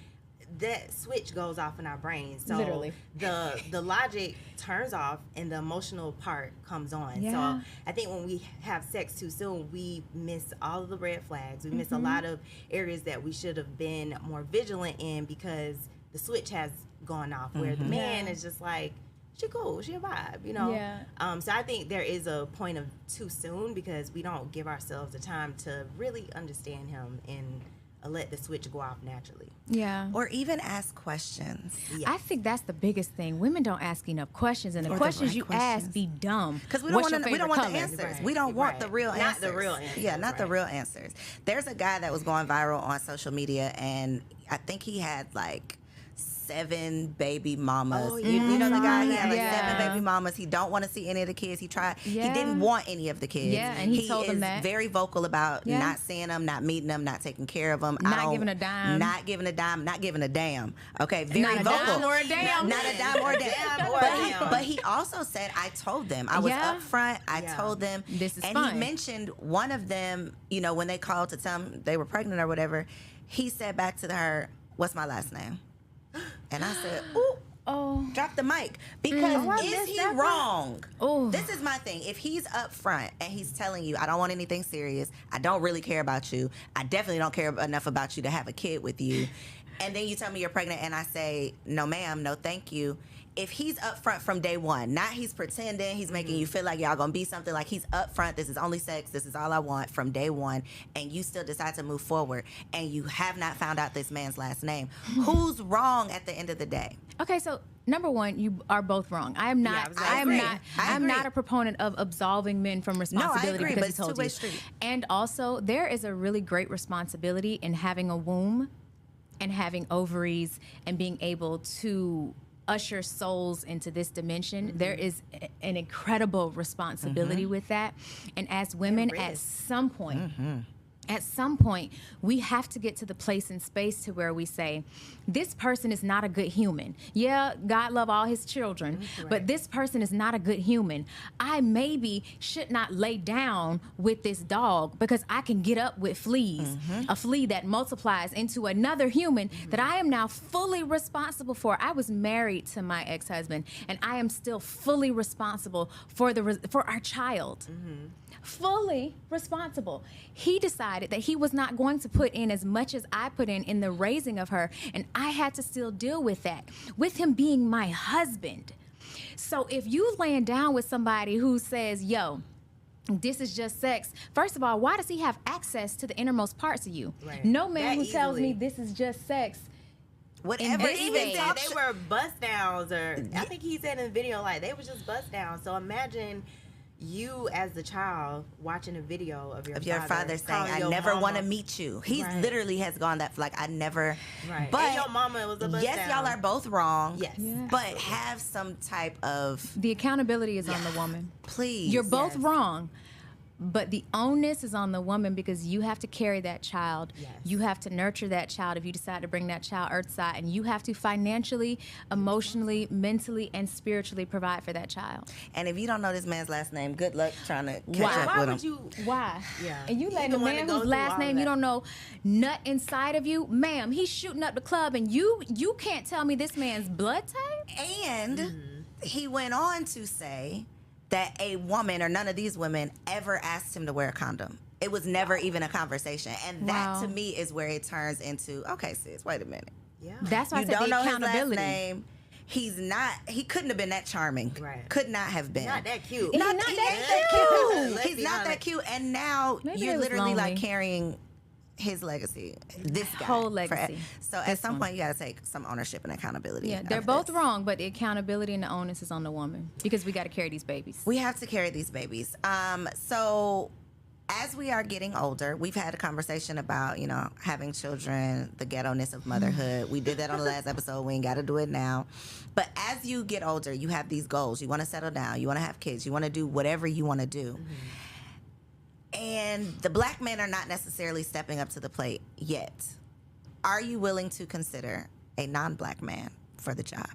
that switch goes off in our brains. So literally, the logic turns off and the emotional part comes on. Yeah. So I think when we have sex too soon, we miss all of the red flags. We miss a lot of areas that we should have been more vigilant in, because the switch has gone off, where the man is just like, she cool, she a vibe, Yeah. So I think there is a point of too soon, because we don't give ourselves the time to really understand him and let the switch go off naturally. Yeah. Or even ask questions. Yes. I think that's the biggest thing. Women don't ask enough questions, and the Or the questions right you questions. ask be dumb. Because we What's don't your want the favorite answers. color? Right. We don't want the Right. real Not answers. the real answers. Yeah, not the Right. real answers. There's a guy that was going viral on social media, and I think he had like 7 baby mamas. Oh, You know the guy? He had like Yeah. 7 baby mamas. He don't want to see any of the kids. He tried. Yeah. He didn't want any of the kids. Yeah, and he told them is that. very vocal about Yeah. not seeing them, not meeting them, not taking care of them. Not giving a dime. Not giving a dime. Not giving a damn. Okay, very Not a vocal. dime or a damn. Not a dime or a damn. Damn or a damn. But he also said, I told them. I was Yeah. upfront. I Yeah. told them. This is and fine. he mentioned one of them, when they called to tell him they were pregnant or whatever, he said back to her, "What's my last name?" And I said, "Ooh." Oh. Drop the mic. Because I is missed he that wrong? Oh. This is my thing. If he's up front and he's telling you, I don't want anything serious, I don't really care about you, I definitely don't care enough about you to have a kid with you, and then you tell me you're pregnant and I say, no ma'am, no thank you. If he's up front from day one, not he's pretending, he's making you feel like y'all gonna be something, like he's up front, this is only sex, this is all I want from day one, and you still decide to move forward and you have not found out this man's last name, who's wrong at the end of the day? Okay, so number one, you are both wrong. I am not. I agree. I I'm agree. not a proponent of absolving men from responsibility agree, because but he it's told two-way you. street. And also, there is a really great responsibility in having a womb and having ovaries and being able to usher souls into this dimension. There is an incredible responsibility with that. And as women, at some point, we have to get to the place and space to where we say, this person is not a good human. Yeah, God love all his children, but this person is not a good human. I maybe should not lay down with this dog because I can get up with fleas, a flea that multiplies into another human that I am now fully responsible for. I was married to my ex-husband, and I am still fully responsible for our child. Fully responsible. He decides decided that he was not going to put in as much as I put in the raising of her, and I had to still deal with that, with him being my husband. So if you laying down with somebody who says, yo, this is just sex, first of all, why does he have access to the innermost parts of you? Right. No man That who tells me easily. this is just sex. Whatever. But even Even said they were bust downs, or I think he said in the video, like, they was just bust downs. So imagine you as the child watching a video of your father saying, calling I your never mama. want to meet you. He Right. literally has gone that, like, I never. Right. But And your mama was a bust yes, down. y'all are both wrong. Yes. Yeah. But have some type of, The accountability is on the woman. please. You're both Yes. wrong, but the onus is on the woman because you have to carry that child. Yes. You have to nurture that child if you decide to bring that child earthside, and you have to financially, emotionally, mentally, and spiritually provide for that child. And if you don't know this man's last name, good luck trying to catch Why? up Why with would him. you? Why? Yeah. And you You letting the a one man to go whose through last all name of you that. don't know nut inside of you, ma'am, he's shooting up the club, and you can't tell me this man's blood type? And he went on to say that a woman or none of these women ever asked him to wear a condom. It was never even a conversation. And that Wow. to me is where it turns into, okay, sis, wait a minute. Yeah. That's why You I said don't the know his last accountability. name. He couldn't have been that charming. Right. Could not have been. Not that cute. He's not he that ain't that cute. cute. Let's He's be not honest. that cute. And now Maybe you're they was literally like lonely. carrying his legacy. This guy. Whole legacy. So at This some one. point you gotta take some ownership and accountability. Yeah, they're of both this. wrong, but the accountability and the onus is on the woman because we got to carry these babies. We have to carry these babies. So as we are getting older, we've had a conversation about, having children, the ghetto-ness of motherhood. We did that on the last episode. We ain't got to do it now. But as you get older, you have these goals. You want to settle down. You want to have kids. You want to do whatever you want to do. And the black men are not necessarily stepping up to the plate yet. Are you willing to consider a non-black man for the job?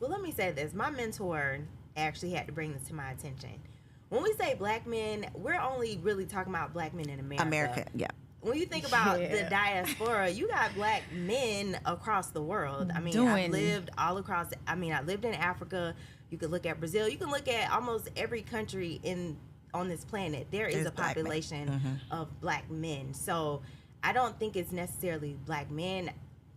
Well, let me say this. My mentor actually had to bring this to my attention. When we say black men, we're only really talking about black men in America. Yeah. When you think about the Yeah. diaspora, you got black men across the world. I mean, Doing- I've lived all across. I lived in Africa. You could look at Brazil. You can look at almost every country on this planet. There is There's a black men. population of black men. So I don't think it's necessarily black men.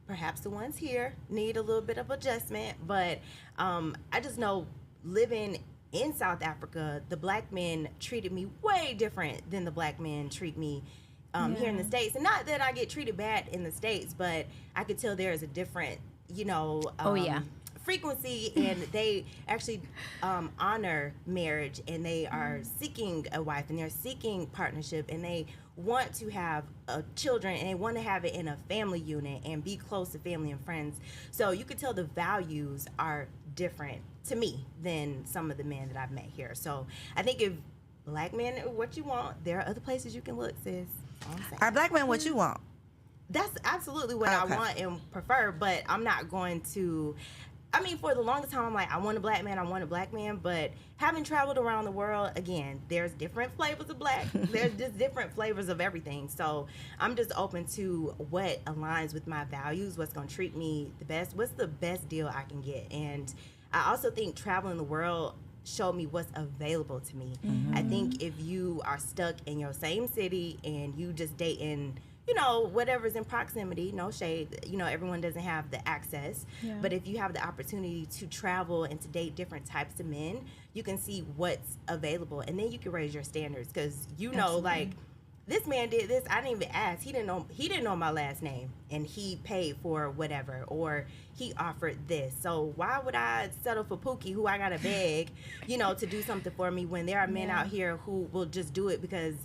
Perhaps the ones here need a little bit of adjustment, but I just know living in South Africa, the black men treated me way different than the black men treat me here in the States. And not that I get treated bad in the States, but I could tell there is a different, frequency, and they actually honor marriage, and they are seeking a wife, and they're seeking partnership, and they want to have children, and they want to have it in a family unit and be close to family and friends. So you could tell the values are different to me than some of the men that I've met here. So I think if black men are what you want, there are other places you can look, sis. All I'm saying. Are black men what you want? That's absolutely what I Okay. want and prefer, but I'm not going to. For the longest time, I'm like, I want a black man, but having traveled around the world, again, there's different flavors of black. There's just different flavors of everything. So I'm just open to what aligns with my values, what's going to treat me the best, what's the best deal I can get. And I also think traveling the world showed me what's available to me. I think if you are stuck in your same city and you just dating, whatever's in proximity, no shade, everyone doesn't have the access. Yeah. But if you have the opportunity to travel and to date different types of men, you can see what's available, and then you can raise your standards, because like, this man did this, I didn't even ask. He didn't know my last name, and he paid for whatever, or he offered this. So why would I settle for Pookie, who I gotta beg, to do something for me, when there are men out here who will just do it because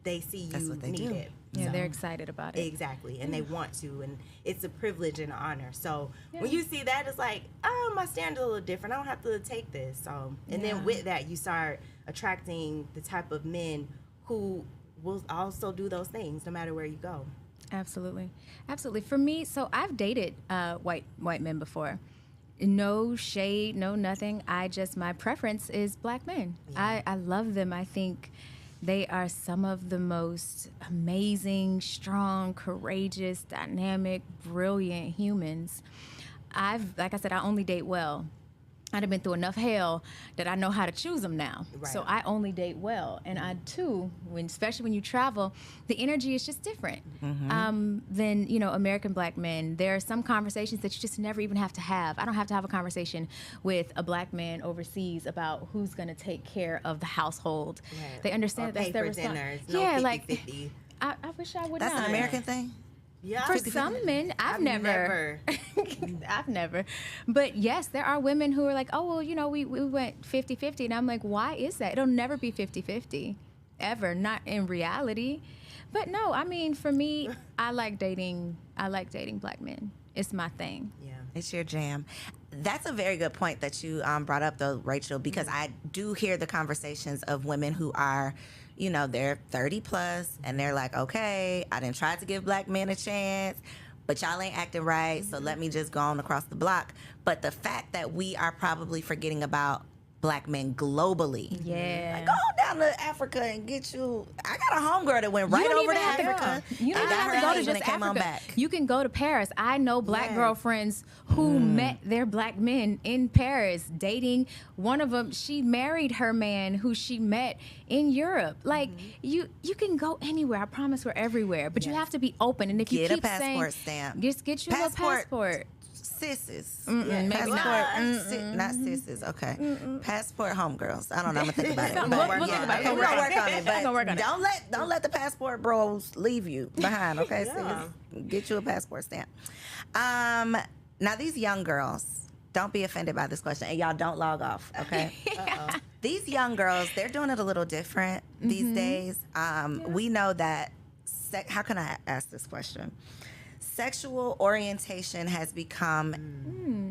they see That's you what they need do. it. Yeah, So- they're excited about it. Exactly, and they want to, and it's a privilege and an honor. So Yeah. when you see that, it's like, oh, my standard's a little different. I don't have to take this. So, and Yeah. then with that, you start attracting the type of men who will also do those things no matter where you go. Absolutely. Absolutely. For me, so I've dated white men before. No shade, no nothing. My preference is black men. Yeah. I love them. I think they are some of the most amazing, strong, courageous, dynamic, brilliant humans. Like I said, I only date well. I'd have been through enough hell that I know how to choose them now. Right. So I only date well. And I, too, especially when you travel, the energy is just different than, American black men. There are some conversations that you just never even have to have. I don't have to have a conversation with a black man overseas about who's going to take care of the household. Right. They understand or that that's their dinners. responsibility. No Yeah, 50-50. I wish I would That's not. an American thing? Yeah. For some men, I've never. I've never. But yes, there are women who are like, oh, well, we went 50-50. And I'm like, why is that? It'll never be 50-50. Ever. Not in reality. But no, I mean, for me, I like dating black men. It's my thing. Yeah. It's your jam. That's a very good point that you brought up, though, Rachel, because I do hear the conversations of women who are, they're 30 plus and they're like, okay, I done tried to give black men a chance, but y'all ain't acting right, so let me just go on across the block. But the fact that we are probably forgetting about black men globally. Yeah. Like, go down to Africa and get you. I got a homegirl that went right over to Africa. You don't and even got have her to go to Haitian just and came on Africa. back. You can go to Paris. I know black Yes. girlfriends who met their black men in Paris, dating. One of them, she married her man who she met in Europe. Like, you can go anywhere. I promise we're everywhere. But you have to be open. And if you Get a keep passport saying, stamp. just get you a little passport. Sisses. Maybe Passport, not. not sisses. Okay. Passport homegirls. I don't know. I'm gonna think about it. We'll But think about it. we're gonna work on it. But We'll work on it. don't let the passport bros leave you behind. Okay, Yeah. sis. Get you a passport stamp. Now these young girls. Don't be offended by this question, and y'all don't log off. Okay. These young girls, they're doing it a little different these days. We know that. How can I ask this question? Sexual orientation has become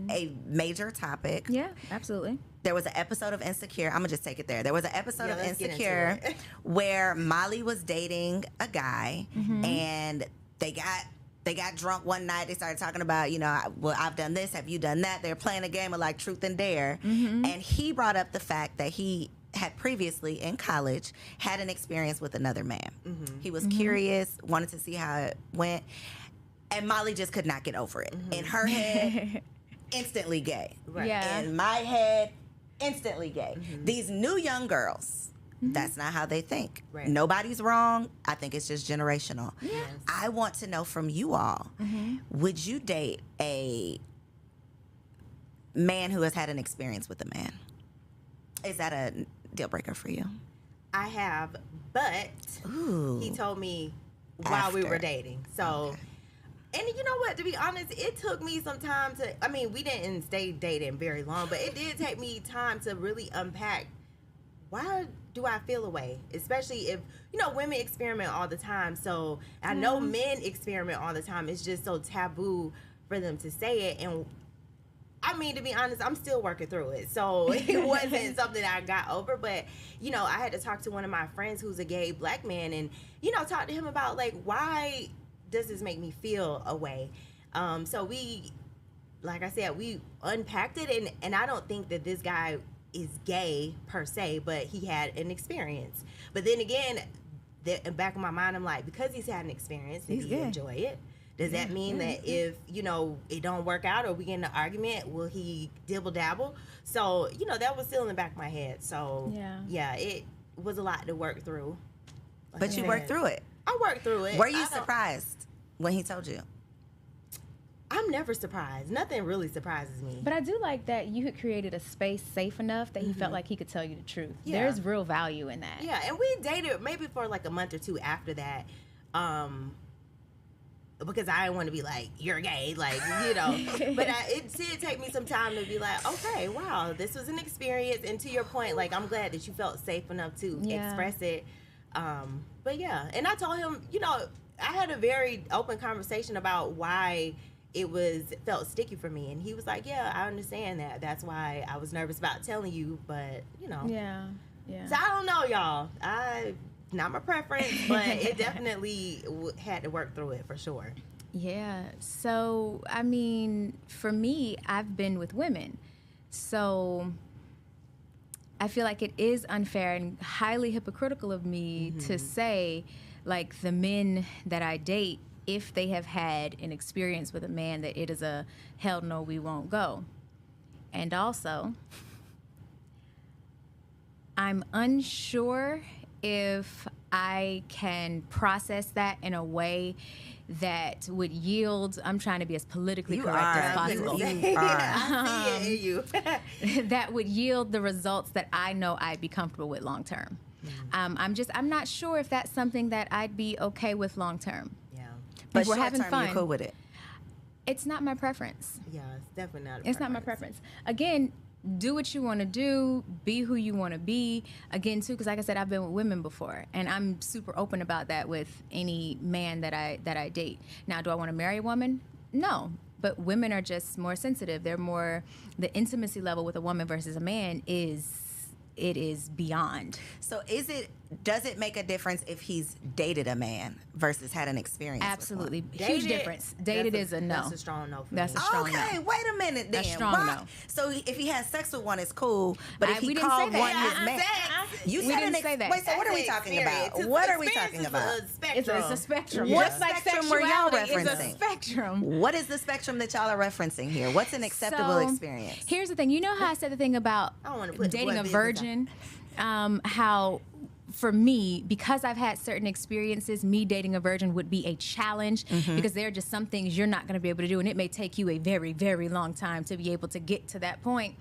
a major topic. Yeah, absolutely. There was an episode of Insecure. I'm gonna just take it there. There was an episode of let's get into Insecure it. where Molly was dating a guy, and they got drunk one night. They started talking about, well, I've done this. Have you done that? They're playing a game of like truth and dare, and he brought up the fact that he had previously in college had an experience with another man. He was curious, wanted to see how it went. And Molly just could not get over it. In her head, instantly gay. Right. Yeah. In my head, instantly gay. These new young girls, that's not how they think. Right. Nobody's wrong. I think it's just generational. Yes. I want to know from you all, would you date a man who has had an experience with a man? Is that a deal breaker for you? I have, but Ooh. he told me while we were After. dating. So, and you know what? To be honest, it took me some time to. I mean, we didn't stay dating very long, but it did take me time to really unpack. Why do I feel away? Especially if women experiment all the time. So I know men experiment all the time. It's just so taboo for them to say it. And I mean, to be honest, I'm still working through it. So it wasn't something I got over. But, I had to talk to one of my friends who's a gay black man and, talk to him about, like, why does this make me feel away? So we, like I said, we unpacked it. And I don't think that this guy is gay per se, but he had an experience. But then again, in the back of my mind, I'm like, because he's had an experience, did he enjoy it? Does that mean that if, it don't work out or we get in an argument, will he dibble dabble? So, that was still in the back of my head. So, yeah, it was a lot to work through. But you worked through it. I worked through it. Were you surprised when he told you? I'm never surprised. Nothing really surprises me. But I do like that you had created a space safe enough that he felt like he could tell you the truth. Yeah. There's real value in that. Yeah, and we dated maybe for like a month or two after that. Because I didn't want to be like, you're gay, like, But it did take me some time to be like, okay, wow, this was an experience. And to your point, like, I'm glad that you felt safe enough to express it. But yeah, and I told him, I had a very open conversation about why it felt sticky for me. And he was like, yeah, I understand that. That's why I was nervous about telling you, but, Yeah. So I don't know, y'all. Not my preference, but it definitely had to work through it for sure. Yeah. So, I mean, for me, I've been with women. So I feel like it is unfair and highly hypocritical of me to say, like, the men that I date, if they have had an experience with a man, that it is a hell no, we won't go. And also, I'm unsure if I can process that in a way that would yield, I'm trying to be as politically correct as possible. I see it in you. That would yield the results that I know I'd be comfortable with long term. I'm not sure if that's something that I'd be okay with long term. Yeah. But If we're short having term, fun. you're cool with it. It's not my preference. Yeah, it's definitely not. It's not my preference. Again, do what you want to do, be who you want to be. Again, too, because like I said, I've been with women before, and I'm super open about that with any man that I date. Now, do I want to marry a woman? No, but women are just more sensitive. They're more, the intimacy level with a woman versus a man is beyond. So does it make a difference if he's dated a man versus had an experience? Absolutely. With Huge difference. Dated is a no. That's a strong no for That's me. a strong okay, no. wait a minute then. A strong Why? no. So if he has sex with one, it's cool. But if we he didn't called say one that. his man, you We said didn't say that. Wait, so what are we That's talking experience. about? It's What are we experience talking is about? a spectrum. It's a spectrum. What Just like spectrum were y'all sexuality is a referencing? spectrum. What is the spectrum that y'all are referencing here? What's an acceptable So, experience? Here's the thing. You know how I said the thing about I don't wanna put the dating boy a business virgin? How for me, because I've had certain experiences, me dating a virgin would be a challenge because there are just some things you're not going to be able to do, and it may take you a very, very long time to be able to get to that point.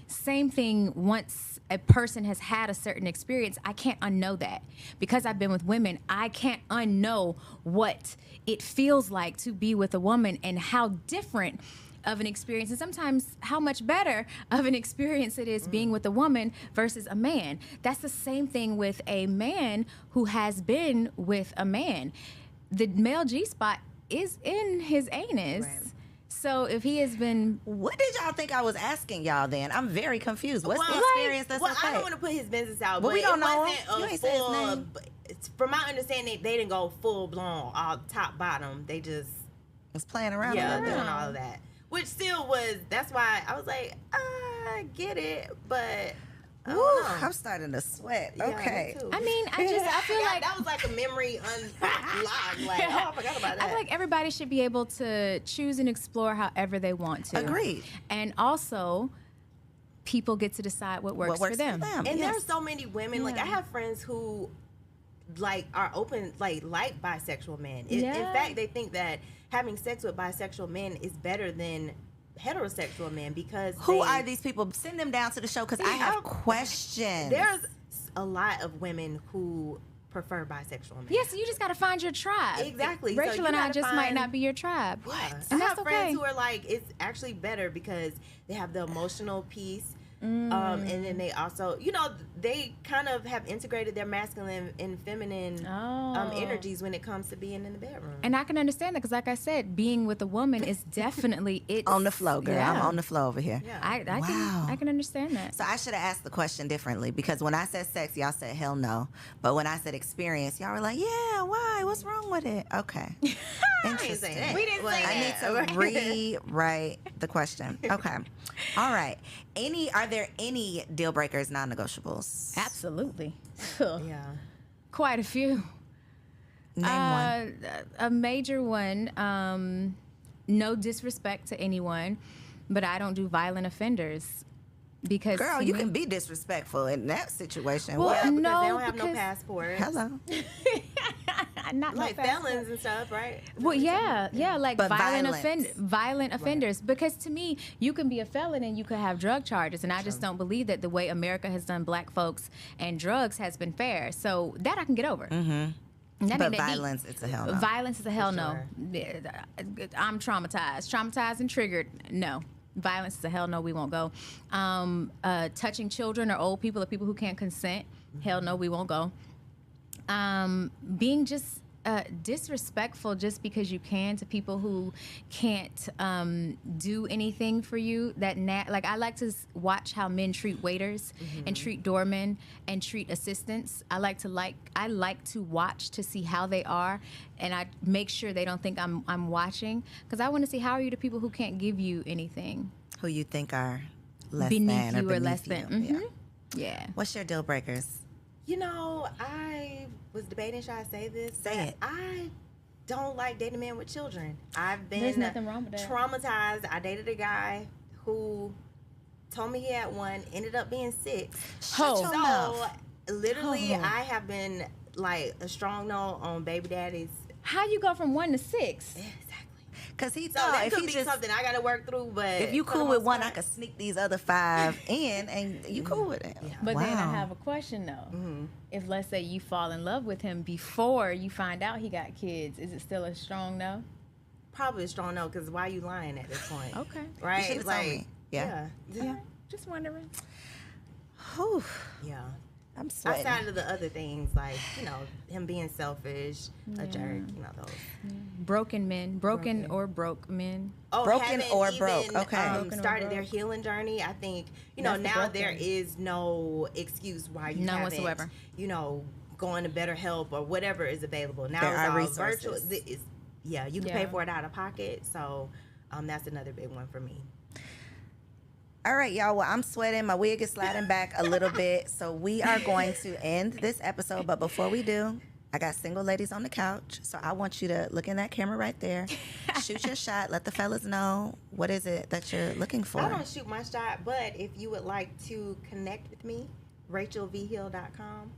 Same thing once a person has had a certain experience, I can't unknow that. Because I've been with women, I can't unknow what it feels like to be with a woman and how different of an experience, and sometimes how much better of an experience it is being with a woman versus a man. That's the same thing with a man who has been with a man. The male G-spot is in his anus. Right. So if he has been... What did y'all think I was asking y'all then? I'm very confused. What's the Well, experience that's well, okay? I don't want to put his business out, Well, but we don't it know wasn't him. You a ain't say his full. name. From my understanding, they didn't go full blown, all top bottom. They just was playing around yeah, a little doing bit. all of that, which still was. That's why I was like, I get it, but I Woo, don't know. I'm starting to sweat. Yeah, me Okay. too. I mean, I feel like... that was like a memory unlocked. Like, oh, I forgot about that. I feel like everybody should be able to choose and explore however they want to. Agreed. And also, people get to decide what works, for them. And yes. there's so many women. Like I have friends who like are open, like bisexual men. In fact, they think that having sex with bisexual men is better than heterosexual men because Who are these people? Send them down to the show because I have don't- questions. There's a lot of women who prefer bisexual men. Yes, you just got to find your tribe. Exactly. So Rachel you and I gotta just might find- not be your tribe. Yeah. And I that's have friends okay. who are like, it's actually better because they have the emotional piece. And then they also, they kind of have integrated their masculine and feminine energies when it comes to being in the bedroom. And I can understand that because, like I said, being with a woman is definitely on the flow, girl. Yeah. I'm on the flow over here. Yeah. I can understand that. So I should have asked the question differently because when I said sex, y'all said hell no. But when I said experience, y'all were like, yeah, why? What's wrong with it? Okay. Interesting. that. We didn't say I need to rewrite the question. Okay. All right. Are there any deal breakers, non-negotiables? Absolutely. Yeah. Quite a few. Name one. A major one, no disrespect to anyone, but I don't do violent offenders. Because Girl, you can be disrespectful in that situation. Well, What? Because no, they don't have no because- passport. Hello. not Like no passport. felons and stuff, right? Well, yeah, like But violent violence. offenders. Because to me, you can be a felon and you could have drug charges, and I just don't believe that the way America has done black folks and drugs has been fair. So that I can get over. Mm-hmm. But violence, it's a hell no. Violence is a hell no. sure. I'm traumatized and triggered. No. Violence is a hell no, we won't go. Touching children or old people or people who can't consent, hell no, we won't go. Being just disrespectful just because you can to people who can't do anything for you. Like I like to watch how men treat waiters and treat doormen and treat assistants. I like to watch to see how they are, and I make sure they don't think I'm watching, because I want to see how are you to people who can't give you anything. Who you think are less Beneath than you or beneath less you. than. Yeah. Yeah. What's your deal breakers? I was debating, should I say this? Say it. I don't like dating men with children. I've been There's nothing wrong with that. traumatized. I dated a guy who told me he had one, ended up being 6. Shut your So mouth. literally, Oh. I have been like a strong no on baby daddies. How you go from 1 to 6? Exactly. Because he So thought that if could he be just, something I got to work through. But if you for the cool with most one, I part- could sneak these other 5 in, and you cool with it. Yeah. But then I Wow. have a question though. Mm-hmm. If let's say you fall in love with him before you find out he got kids, is it still a strong no? Probably a strong no, because why are you lying at this point? Okay. Right? should've told me. Yeah. Yeah. Just wondering. Whew, Yeah. I'm sweating. Outside of the other things, like, him being selfish, a jerk, those. Broken men, broken or broke men. Oh, Broken haven't or even, broke, okay. Broken or started their broke. healing journey. I think, That's the now broken. there is no excuse why you None haven't, whatsoever. going to better help or whatever is available. Now There it's are all resources. virtual. You can Yeah. pay for it out of pocket. So that's another big one for me. All right, y'all. Well, I'm sweating. My wig is sliding back a little bit. So we are going to end this episode. But before we do, I got single ladies on the couch. So I want you to look in that camera right there. Shoot your shot. Let the fellas know what is it that you're looking for. I don't shoot my shot, but if you would like to connect with me, RachelVHill.com.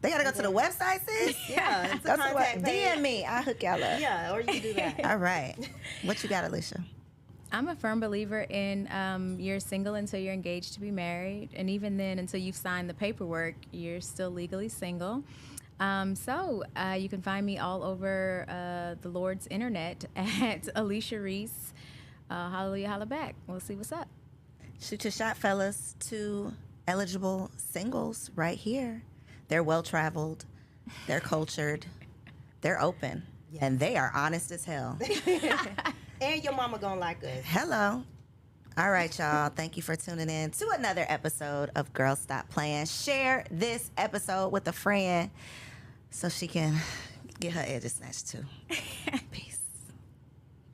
They got to go to the website, sis? Yeah, it's a Go to the contact page. DM me. I'll hook y'all up. Yeah, or you can do that. All right. What you got, Alicia? I'm a firm believer in you're single until you're engaged to be married. And even then, until you've signed the paperwork, you're still legally single. So you can find me all over the Lord's internet at Alicia Reese. Hallelujah, holla back. We'll see what's up. Shoot your shot, fellas. 2 eligible singles right here. They're well-traveled. They're cultured. They're open. Yes. And they are honest as hell. And your mama gonna like us. Hello. All right, y'all. Thank you for tuning in to another episode of Girls Stop Playing. Share this episode with a friend so she can get her edges snatched too. Peace.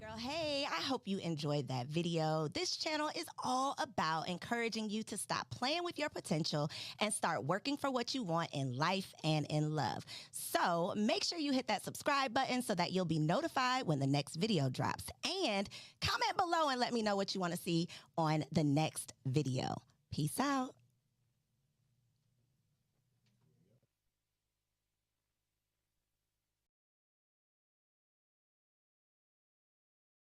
Girl, hey, I hope you enjoyed that video. This channel is all about encouraging you to stop playing with your potential and start working for what you want in life and in love. So make sure you hit that subscribe button so that you'll be notified when the next video drops. And comment below and let me know what you want to see on the next video. Peace out.